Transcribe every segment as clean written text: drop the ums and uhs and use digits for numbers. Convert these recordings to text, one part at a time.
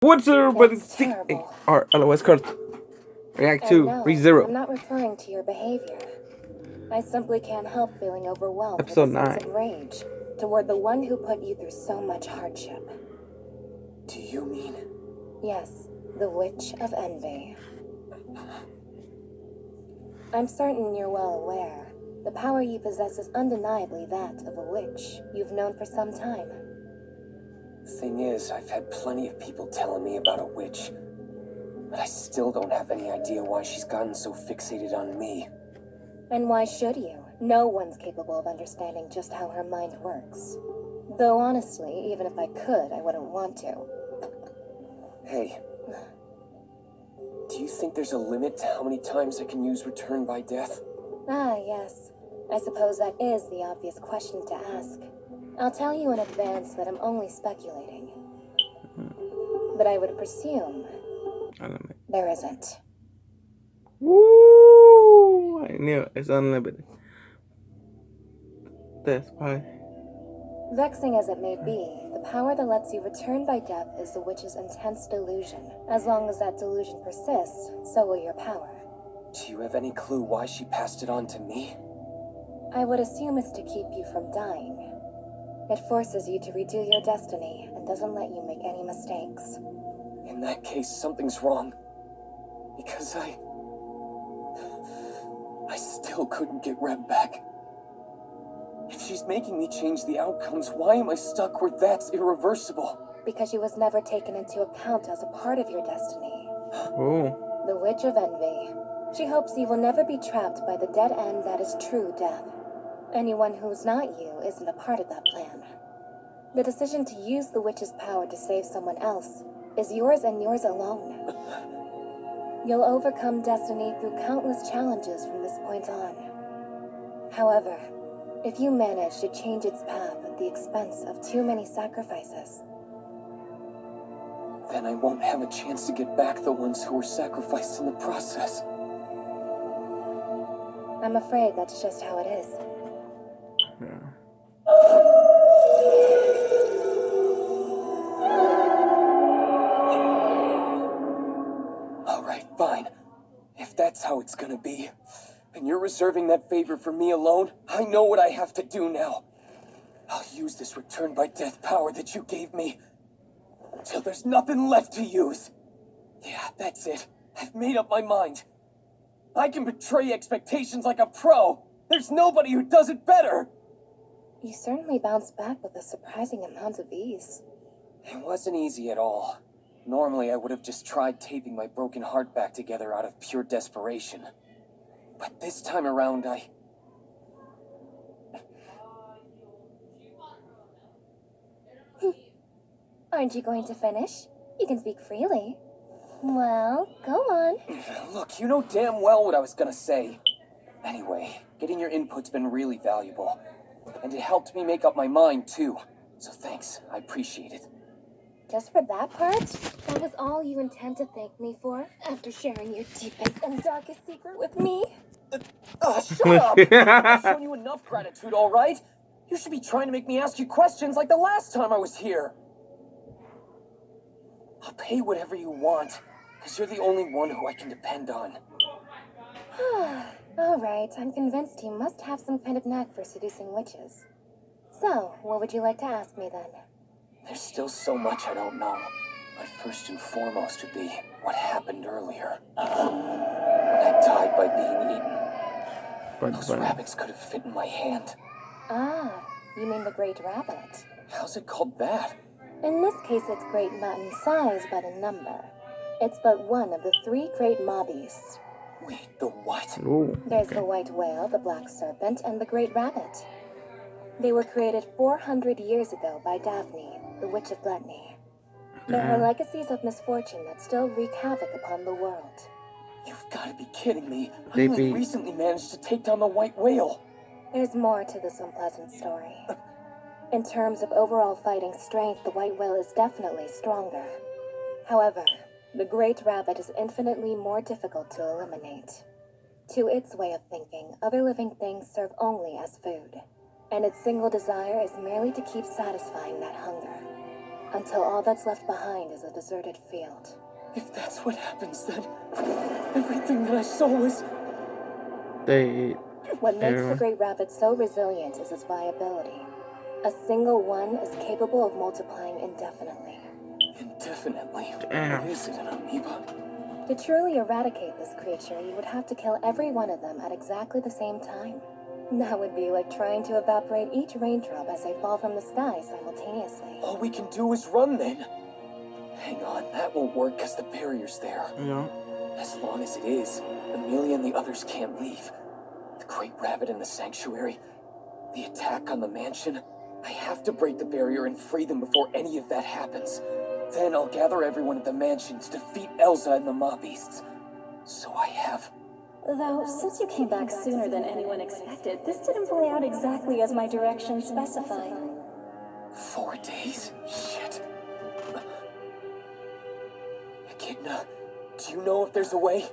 What's everybody That's think? terrible. Or LOS card. React And 2, no, Reach 0. I'm not referring to your behavior. I simply can't help feeling overwhelmed Episode with a sense 9. of rage toward the one who put you through so much hardship. Do you mean? Yes, the Witch of Envy. I'm certain you're well aware. The power you possess is undeniably that of a witch you've known for some time. Thing is, I've had plenty of people telling me about a witch, but I still don't have any idea why she's gotten so fixated on me. And why should you? No one's capable of understanding just how her mind works. Though honestly, even if I could, I wouldn't want to. Hey, do you think there's a limit to how many times I can use Return by Death? Ah, yes. I suppose that is the obvious question to ask. I'll tell you in advance that I'm only speculating. But I would presume there isn't. Woo! I knew it. It's unlimited. That's why. Vexing as it may be, the power that lets you return by death is the witch's intense delusion. As long as that delusion persists, so will your power. Do you have any clue why she passed it on to me? I would assume it's to keep you from dying. It forces you to redo your destiny and doesn't let you make any mistakes. In that case, something's wrong. Because I still couldn't get Reb back. If she's making me change the outcomes, why am I stuck where that's irreversible? Because she was never taken into account as a part of your destiny. Oh. The Witch of Envy. She hopes you will never be trapped by the dead end that is true death. Anyone who's not you isn't a part of that plan. The decision to use the witch's power to save someone else is yours and yours alone. You'll overcome destiny through countless challenges from this point on. However, if you manage to change its path at the expense of too many sacrifices, then I won't have a chance to get back the ones who were sacrificed in the process. I'm afraid that's just how it is. Yeah. Alright, fine. If that's how it's gonna be, and you're reserving that favor for me alone, I know what I have to do now. I'll use this Return by Death power that you gave me till there's nothing left to use. Yeah, that's it. I've made up my mind. I can betray expectations like a pro. There's nobody who does it better. You certainly bounced back with a surprising amount of ease. It wasn't easy at all. Normally, I would have just tried taping my broken heart back together out of pure desperation. But this time around, Aren't you going to finish? You can speak freely. Well, go on. Look, you know damn well what I was gonna say. Anyway, getting your input's been really valuable. And it helped me make up my mind, too. So thanks, I appreciate it. Just for that part? That was all you intend to thank me for? After sharing your deepest and darkest secret with me? Shut up! I've shown you enough gratitude, all right? You should be trying to make me ask you questions like the last time I was here. I'll pay whatever you want, because you're the only one who I can depend on. All right, I'm convinced you must have some kind of knack for seducing witches. So, what would you like to ask me then? There's still so much I don't know. But first and foremost would be what happened earlier. When I died by being eaten. Those rabbits could have fit in my hand. Ah, you mean the Great Rabbit. How's it called that? In this case, it's great not in size, but in number. It's but one of the 3 great maw beasts. Wait, the what? Ooh, There's the white whale, the black serpent, and the great rabbit. They were created 400 years ago by Daphne, the Witch of Gluttony. They're her legacies of misfortune that still wreak havoc upon the world. You've got to be kidding me. I only recently managed to take down the white whale. There's more to this unpleasant story. In terms of overall fighting strength, the white whale is definitely stronger. However, the great rabbit is infinitely more difficult to eliminate. To its way of thinking, other living things serve only as food, and its single desire is merely to keep satisfying that hunger. until all that's left behind is a deserted field. If that's what happens, then everything that I saw is... They What makes the everyone. Great Rabbit so resilient is its viability. A single one is capable of multiplying indefinitely. Indefinitely. Damn. What is it, an amoeba? To truly eradicate this creature, you would have to kill every one of them at exactly the same time. That would be like trying to evaporate each raindrop as they fall from the sky simultaneously. All we can do is run, then. Hang on, that won't work because the barrier's there. Yeah. As long as it is, Amelia and the others can't leave. The Great Rabbit in the sanctuary, the attack on the mansion. I have to break the barrier and free them before any of that happens. Then I'll gather everyone at the mansion to defeat Elsa and the Mob Beasts. So I have... Though, since you came back sooner than anyone expected, this didn't play out exactly as my directions specified. 4 days? Shit. Echidna, do you know if there's a way?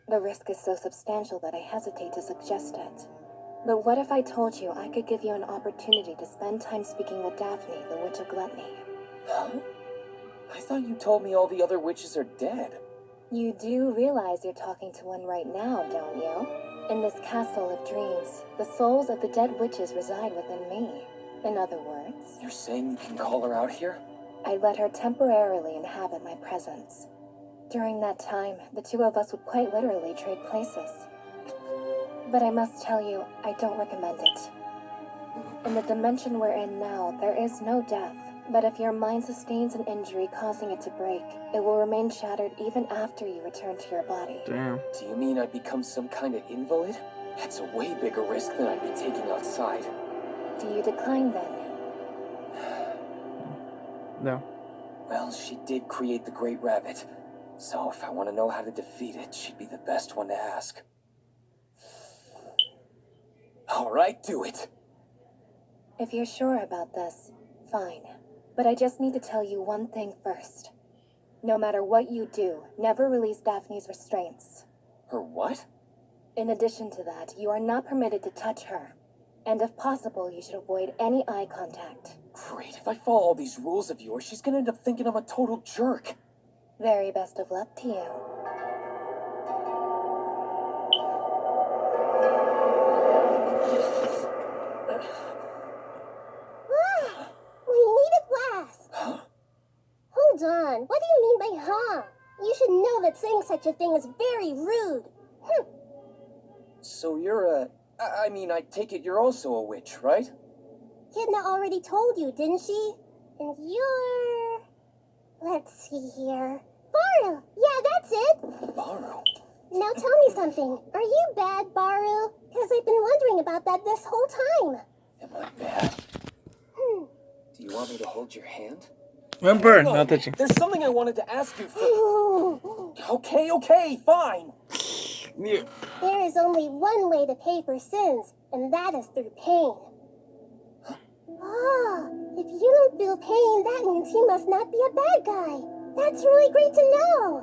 The risk is so substantial that I hesitate to suggest it. But what if I told you I could give you an opportunity to spend time speaking with Daphne, the Witch of Gluttony? Huh? I thought you told me all the other witches are dead. You do realize you're talking to one right now, don't you? In this castle of dreams, the souls of the dead witches reside within me. In other words, You're saying you can call her out here? I let her temporarily inhabit my presence. During that time, the two of us would quite literally trade places. But I must tell you, I don't recommend it. In the dimension we're in now, there is no death. But if your mind sustains an injury causing it to break, it will remain shattered even after you return to your body. Damn. Do you mean I'd become some kind of invalid? That's a way bigger risk than I'd be taking outside. Do you decline then? No. Well, she did create the Great Rabbit. So if I want to know how to defeat it, she'd be the best one to ask. All right, do it. If you're sure about this, fine. But I just need to tell you one thing first. No matter what you do, never release Daphne's restraints. Her what? In addition to that, you are not permitted to touch her. And if possible, you should avoid any eye contact. Great, if I follow all these rules of yours, she's gonna end up thinking I'm a total jerk. Very best of luck to you. We meet at last! Huh? Hold on, what do you mean by huh? You should know that saying such a thing is very rude. So you're I mean, I take it you're also a witch, right? Kidna already told you, didn't she? And you're... Let's see here. Baru! Yeah, that's it! Baru? Now tell me something. Are you bad, Baru? Because I've been wondering about that this whole time. Am I bad? Do you want me to hold your hand? Remember, No, not touching. there's something I wanted to ask you first. Ooh. Okay, fine. Yeah. There is only one way to pay for sins, and that is through pain. Ah, if you don't feel pain, that means you must not be a bad guy. That's really great to know.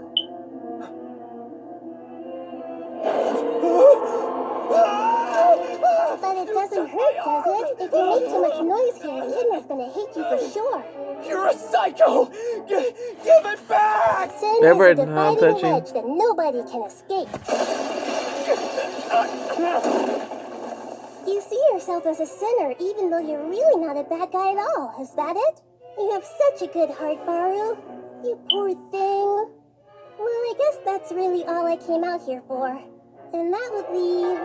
But it doesn't hurt, does it? If you make too much noise here, Kidna's gonna hate you for sure. You're a psycho! Give it back! Sin Never is a not dividing touching. wedge that nobody can escape. You see yourself as a sinner even though you're really not a bad guy at all, is that it? You have such a good heart, Baru. You poor thing. Well, I guess that's really all I came out here for. And that would leave...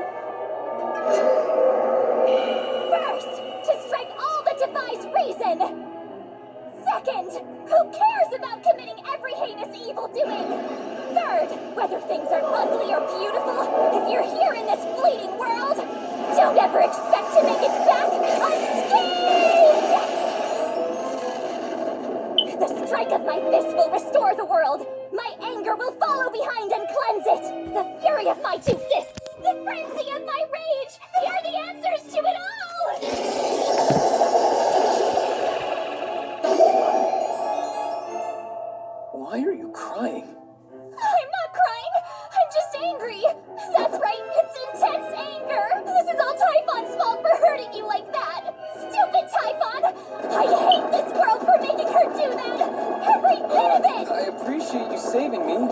First, to strike all that defies reason! Second, who cares about committing every heinous evil doing? Third, whether things are ugly or beautiful, if you're here in this fleeting world, don't ever expect to make it back unscathed! The strike of my fist will restore the world. My anger will follow behind and cleanse it. The fury of my two fists, the frenzy of my rage, they are the answers to it all! Why are you crying? I'm not crying. I'm just angry. That's right. It's intense anger. This is all Typhon's fault for hurting you like that. stupid Typhon! I hate this world for making her do that! Every bit of it! I appreciate you saving me.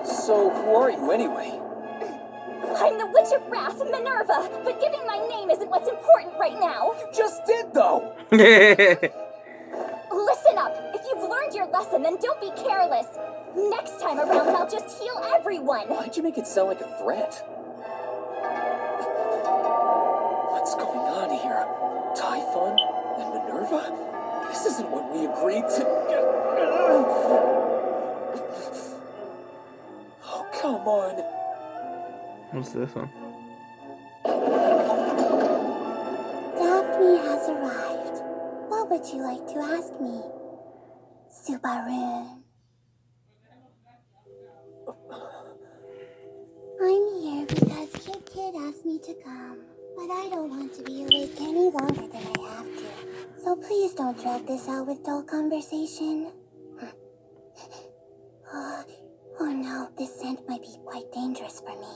So, who are you anyway? I'm the Witch of Wrath, Minerva, but giving my name isn't what's important right now. You just did, though! Listen up! If you've learned your lesson, then don't be careless. Next time around, I'll just heal everyone. Why'd you make it sound like a threat? What's going on here? Typhon and Minerva? This isn't what we agreed to. Oh, come on. What's this one? Daphne has arrived. What would you like to ask me? Subaru. I'm here because Kid asked me to come, but I don't want to be awake any longer than I have to. So please don't drag this out with dull conversation. Oh no, this scent might be quite dangerous for me.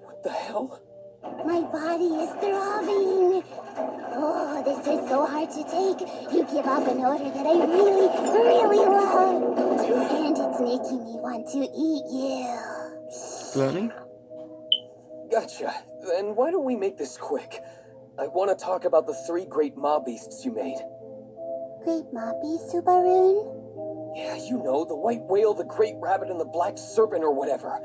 What the hell? My body is throbbing. Oh, this is so hard to take. You give up an odor that I really, really love. And it's making me want to eat you. Learning? Gotcha. Then why don't we make this quick? I want to talk about the 3 great mob beasts you made. Great Moppy, Subaru? Yeah, you know, the white whale, the great rabbit, and the black serpent or whatever.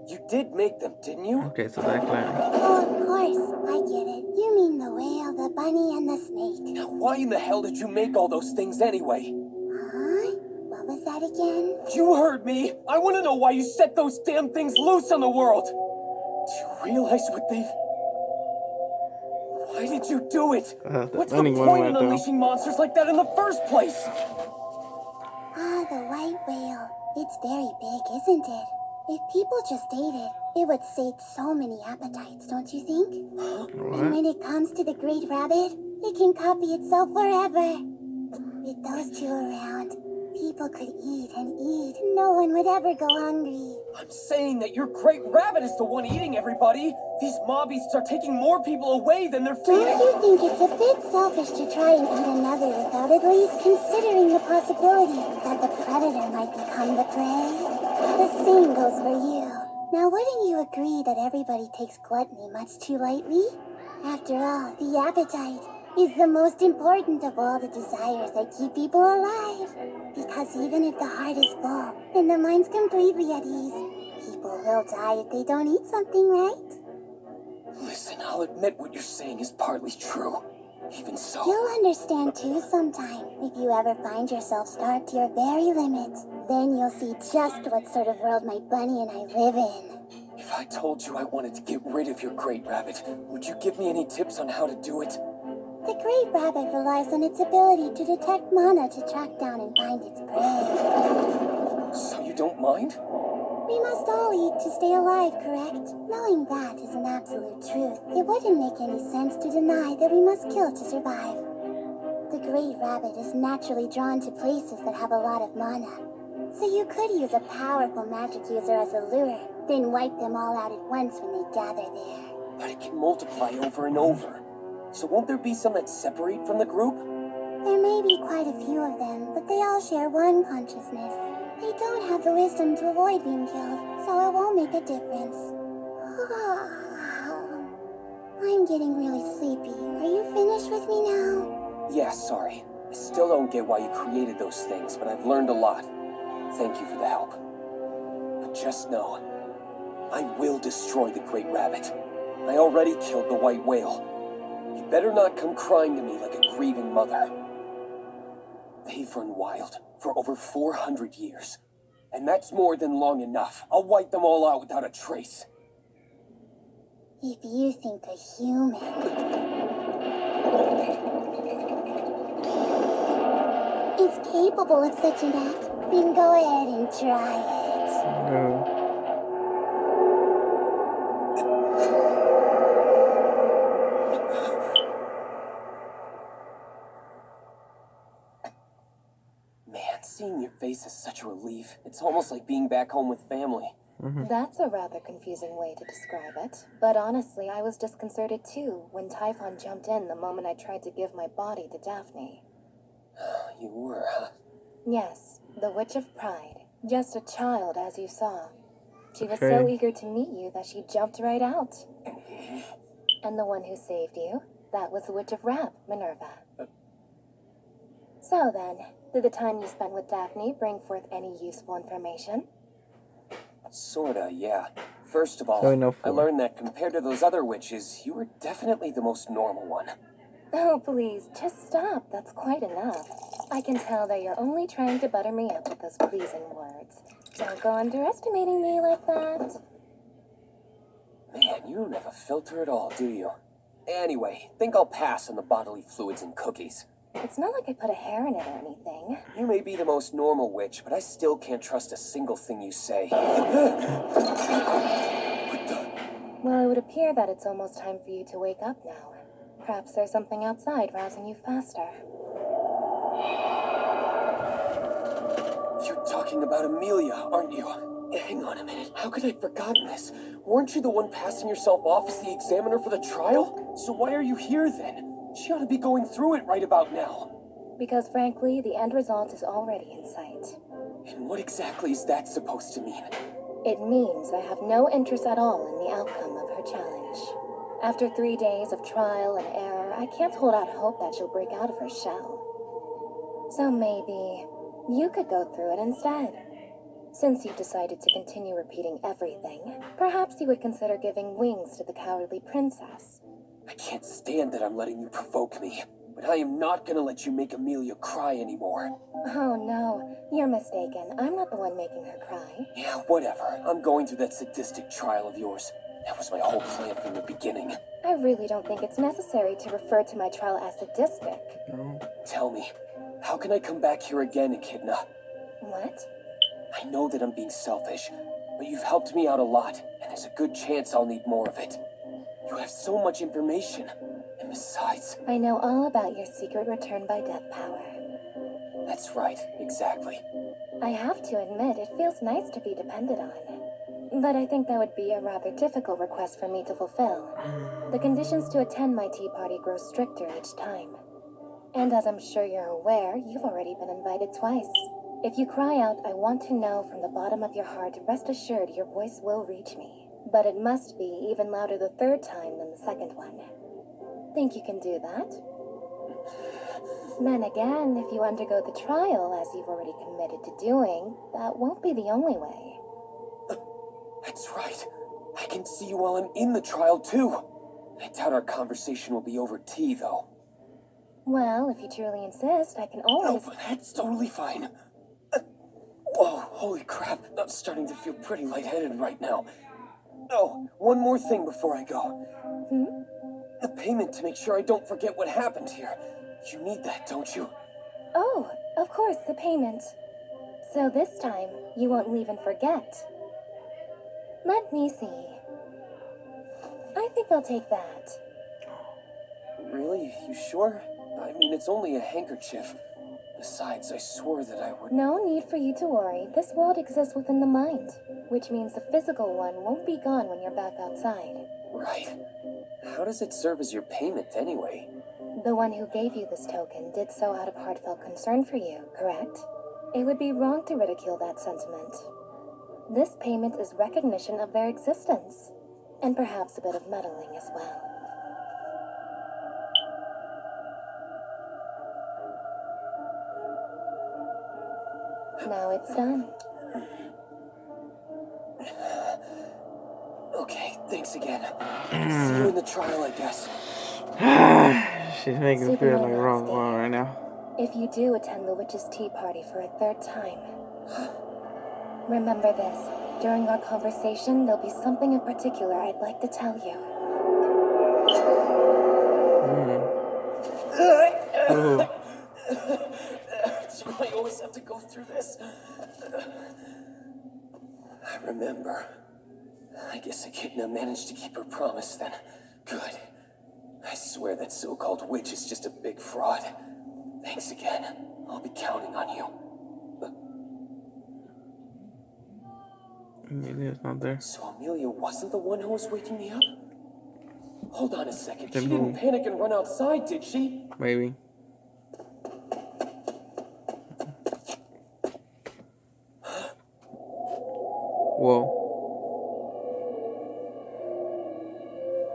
You did make them, didn't you? Okay, so that's learning. Oh, of course. I get it. You mean the whale, the bunny, and the snake. Now, why in the hell did you make all those things anyway? Huh? What was that again? You heard me! I want to know why you set those damn things loose on the world! Do you realize what they've... Why did you do it? What's the learning one point right in there. unleashing monsters like that in the first place? Ah, the white whale. It's very big, isn't it? If people just ate it, it would sate so many appetites, don't you think? And What? when it comes to the great rabbit, it can copy itself forever. With those two around, people could eat and eat. No one would ever go hungry. I'm saying that your great rabbit is the one eating everybody. These mob beasts are taking more people away than they're Don't feeding. you think it's a bit selfish to try and eat another without at least considering the possibility that the predator might become the prey? The same goes for you. Now, wouldn't you agree that everybody takes gluttony much too lightly? After all, the appetite is the most important of all the desires that keep people alive. Because even if the heart is full and the mind's completely at ease, people will die if they don't eat something, right? Listen, I'll admit what you're saying is partly true. Even so... You'll understand too sometime. If you ever find yourself starved to your very limit, then you'll see just what sort of world my bunny and I live in. If I told you I wanted to get rid of your great rabbit, would you give me any tips on how to do it? The great rabbit relies on its ability to detect mana to track down and find its prey. So you don't mind? We must all eat to stay alive, correct? Knowing that is an absolute truth. It wouldn't make any sense to deny that we must kill to survive. The great rabbit is naturally drawn to places that have a lot of mana. So you could use a powerful magic user as a lure, then wipe them all out at once when they gather there. But it can multiply over and over. So won't there be some that separate from the group? There may be quite a few of them, but they all share one consciousness. They don't have the wisdom to avoid being killed, so it won't make a difference. I'm getting really sleepy. Are you finished with me now? Yeah, sorry. I still don't get why you created those things, but I've learned a lot. Thank you for the help. But just know, I will destroy the Great Rabbit. I already killed the White Whale. You better not come crying to me like a grieving mother. They've run wild for over 400 years. And that's more than long enough. I'll wipe them all out without a trace. If you think a human is capable of such an act, then go ahead and try it. No. Man, seeing your face is such a relief. It's almost like being back home with family. That's a rather confusing way to describe it. But honestly, I was disconcerted too when Typhon jumped in the moment I tried to give my body to Daphne. You were, huh? Yes, the Witch of Pride. Just a child, as you saw. She was so Okay. eager to meet you that she jumped right out. And the one who saved you, that was the Witch of Wrath, Minerva. So then, did the time you spent with Daphne bring forth any useful information? Sorta, yeah. First of all, So enough I for- learned that compared to those other witches, you were definitely the most normal one. Oh, please, just stop. That's quite enough. I can tell that you're only trying to butter me up with those pleasing words. Don't go underestimating me like that. Man, you don't have a filter at all, do you? Anyway, think I'll pass on the bodily fluids and cookies. It's not like I put a hair in it or anything. You may be the most normal witch, but I still can't trust a single thing you say. Well, it would appear that it's almost time for you to wake up now. Perhaps there's something outside rousing you faster. You're talking about Amelia, aren't you? Hang on a minute. How could I have forgotten this? Weren't you the one passing yourself off as the examiner for the trial? So why are you here then? She ought to be going through it right about now. Because frankly, the end result is already in sight. And what exactly is that supposed to mean? It means I have no interest at all in the outcome of her challenge. After 3 days of trial and error, I can't hold out hope that she'll break out of her shell. So maybe you could go through it instead. Since you've decided to continue repeating everything, perhaps you would consider giving wings to the cowardly princess. I can't stand that I'm letting you provoke me, but I am not gonna let you make Amelia cry anymore. Oh no, you're mistaken. I'm not the one making her cry. Yeah, whatever. I'm going through that sadistic trial of yours. That was my whole plan from the beginning. I really don't think it's necessary to refer to my trial as sadistic. No. Tell me, how can I come back here again, Echidna? What? I know that I'm being selfish, but you've helped me out a lot, and there's a good chance I'll need more of it. You have so much information, and besides... I know all about your secret return by death power. That's right, exactly. I have to admit, it feels nice to be depended on. But I think that would be a rather difficult request for me to fulfill. The conditions to attend my tea party grow stricter each time. And as I'm sure you're aware, you've already been invited twice. If you cry out, I want to know from the bottom of your heart, rest assured your voice will reach me. But it must be even louder the third time than the second one. Think you can do that? Then again, if you undergo the trial, as you've already committed to doing, that won't be the only way. That's right. I can see you while I'm in the trial, too. I doubt our conversation will be over tea, though. Well, if you truly insist, I can No, always... but that's totally fine. Whoa, holy crap. I'm starting to feel pretty lightheaded right now. Oh, one more thing before I go. The payment to make sure I don't forget what happened here. You need that, don't you? Oh, of course, the payment. So this time, you won't leave and forget. Let me see. I think I'll take that. Really? You sure? I mean, it's only a handkerchief. Besides, I swore that I would... No need for you to worry. This world exists within the mind, which means the physical one won't be gone when you're back outside. Right. How does it serve as your payment, anyway? The one who gave you this token did so out of heartfelt concern for you, correct? It would be wrong to ridicule that sentiment. This payment is recognition of their existence, and perhaps a bit of meddling as well. Now it's done. Okay, thanks again. See you in the trial, I guess. She's making me feel like wrong one right now. If you do attend the witch's tea party for a third time, remember this. During our conversation, there'll be something in particular I'd like to tell you. Oh. Do I always have to go through this? I remember. I guess Echidna managed to keep her promise then. Good. I swear that so-called witch is just a big fraud. Thanks again. I'll be counting on you. Amelia's not there. So Amelia wasn't the one who was waking me up? Hold on a second. Then She who? didn't panic and run outside, did she? Maybe. Whoa.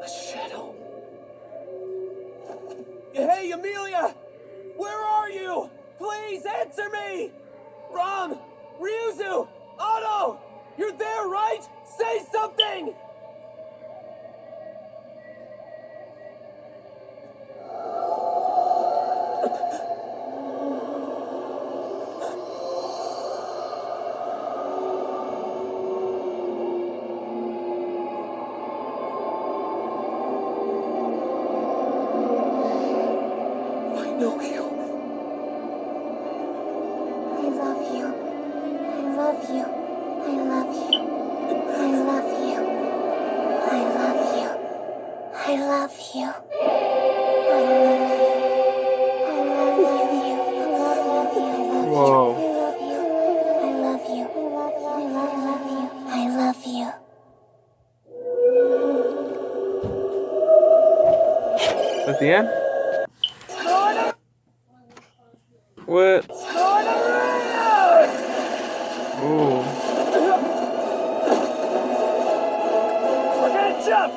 A shadow? Hey, Amelia! Where are you? Please answer me! Ram! Ryuzu! Otto! You're there, right? Say something! I know you. I love you. I love you. I love you. I love you. I love you. I love you. I love you. I love you. I love you. Whoa. I love you. I love you. I love you. I love you. That's the end? What? Ooh. We're gonna jump!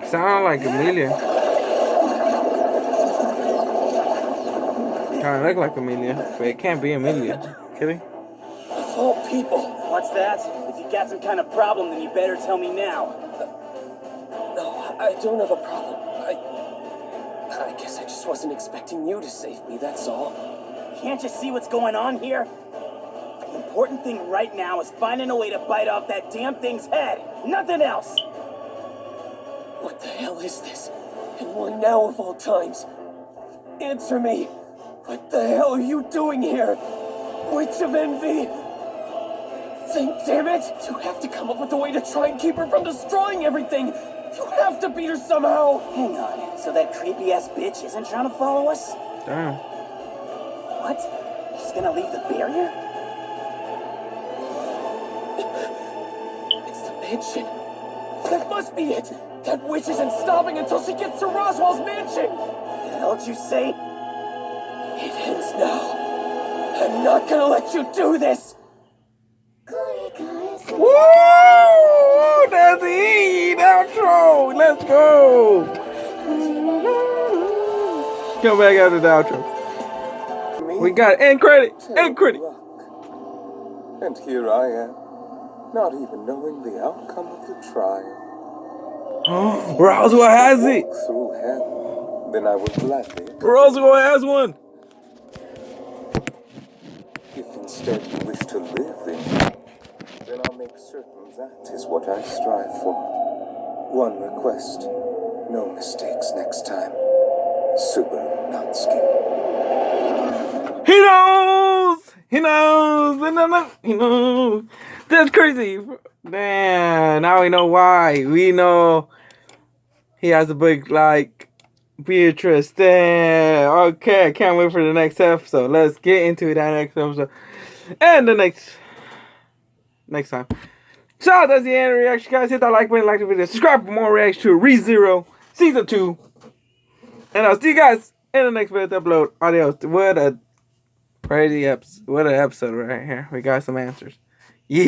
Sound like Amelia. Kinda look like Amelia, but it can't be Amelia. Kidding? Of all people. What's that? If you got some kind of problem, then you better tell me now. No, I don't have a problem. I guess I just wasn't expecting you to save me, that's all. Can't you see what's going on here? The important thing right now is finding a way to bite off that damn thing's head. Nothing else. What the hell is this? And why now of all times? Answer me. What the hell are you doing here? Witch of Envy? Think, damn it! You have to come up with a way to try and keep her from destroying everything! You have to beat her somehow! Hang on. So that creepy-ass bitch isn't trying to follow us? Damn. What? She's gonna leave the barrier? It's the mansion. That must be it! That witch isn't stopping until she gets to Roswell's mansion! The hell did you say? It ends now. I'm not gonna let you do this! Woo! That's the outro! Let's go! Come back after the outro. We got end credit! End credit! And here I am, not even knowing the outcome of the trial. Roswell has it! Walk through hell, then I will gladly. Roswell has one! If instead you wish to live in, then I'll make certain that is what I strive for. One request, no mistakes next time. Subaru Natsuki. He knows! He knows! He knows! That's crazy! Damn, now we know why. We know he has a big, like, Beatrice. Damn. Okay, I can't wait for the next episode. Let's get into that next episode. And the next time. So, that's the end of the reaction, guys. Hit that like button, like the video, subscribe for more reactions to ReZero Season 2. And I'll see you guys in the next video to upload. Adios. What a crazy episode. What an episode right here. We got some answers. Yeah.